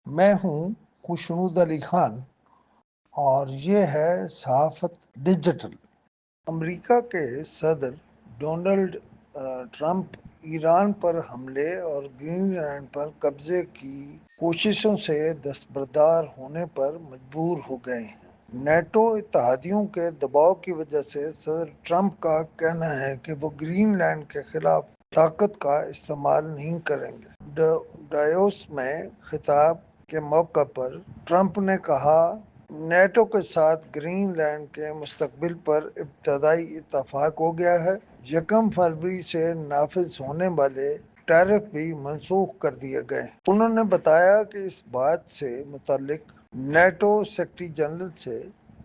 میں ہوں خوشنود علی خان اور یہ ہے صحافت ڈیجیٹل۔ امریکہ کے صدر ڈونلڈ ٹرمپ ایران پر حملے اور گرین لینڈ پر قبضے کی کوششوں سے دستبردار ہونے پر مجبور ہو گئے ہیں۔ نیٹو اتحادیوں کے دباؤ کی وجہ سے صدر ٹرمپ کا کہنا ہے کہ وہ گرین لینڈ کے خلاف طاقت کا استعمال نہیں کریں گے۔ ڈایوس میں خطاب کے موقع پر ٹرمپ نے کہا، نیٹو کے ساتھ گرین لینڈ کے مستقبل پر ابتدائی اتفاق ہو گیا ہے۔ یکم فروری سے نافذ ہونے والے ٹیرف بھی منسوخ کر دیے گئے۔ انہوں نے بتایا کہ اس بات سے متعلق نیٹو سیکرٹری جنرل سے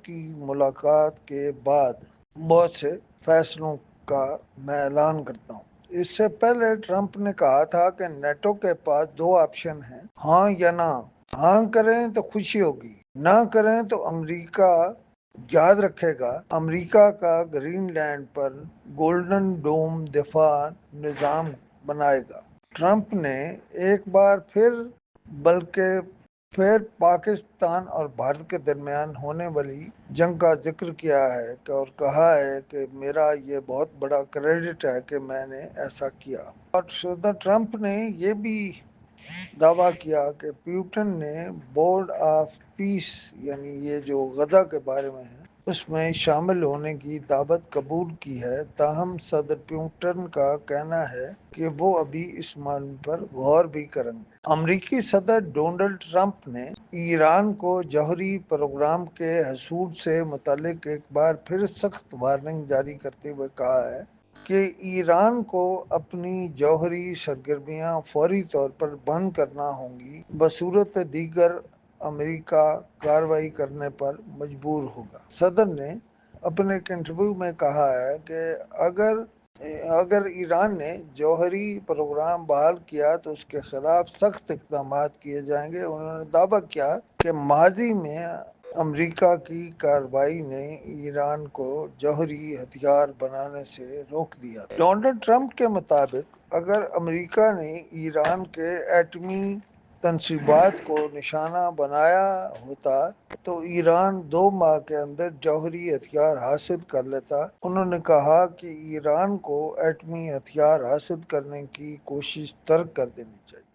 کی ملاقات کے بعد بہت سے فیصلوں کا میں اعلان کرتا ہوں۔ اس سے پہلے ٹرمپ نے کہا تھا کہ نیٹو کے پاس دو آپشن ہیں، ہاں یا نہ۔ ہاں کریں تو خوشی ہوگی، نہ کریں تو امریکہ یاد رکھے گا امریکہ کا گرین لینڈ پر گولڈن ڈوم دفاع نظام بنائے گا۔ ٹرمپ نے ایک بار بلکہ پھر پاکستان اور بھارت کے درمیان ہونے والی جنگ کا ذکر کیا ہے اور کہا ہے کہ میرا یہ بہت بڑا کریڈٹ ہے کہ میں نے ایسا کیا۔ اور صدر ٹرمپ نے یہ بھی دعویٰ کیا کہ پیوٹن نے بورڈ آف پیس، یعنی یہ جو غزہ کے بارے میں ہے، اس میں شامل ہونے کی دعوت قبول کی ہے۔ تاہم صدر پیوٹن کا کہنا ہے کہ وہ ابھی اس معاملے پر غور بھی کریں گے۔ امریکی صدر ڈونلڈ ٹرمپ نے ایران کو جوہری پروگرام کے حصول سے متعلق ایک بار پھر سخت وارننگ جاری کرتے ہوئے کہا ہے کہ ایران کو اپنی جوہری سرگرمیاں فوری طور پر بند کرنا ہوں گی، بصورت دیگر امریکہ کارروائی کرنے پر مجبور ہوگا۔ صدر نے اپنے ایک انٹرویو میں کہا ہے کہ اگر ایران نے جوہری پروگرام بحال کیا تو اس کے خلاف سخت اقدامات کیے جائیں گے۔ انہوں نے دعویٰ کیا کہ ماضی میں امریکہ کی کارروائی نے ایران کو جوہری ہتھیار بنانے سے روک دیا۔ ڈونلڈ ٹرمپ کے مطابق اگر امریکہ نے ایران کے ایٹمی تنصیبات کو نشانہ بنایا ہوتا تو ایران 2 ماہ کے اندر جوہری ہتھیار حاصل کر لیتا۔ انہوں نے کہا کہ ایران کو ایٹمی ہتھیار حاصل کرنے کی کوشش ترک کر دینی چاہیے۔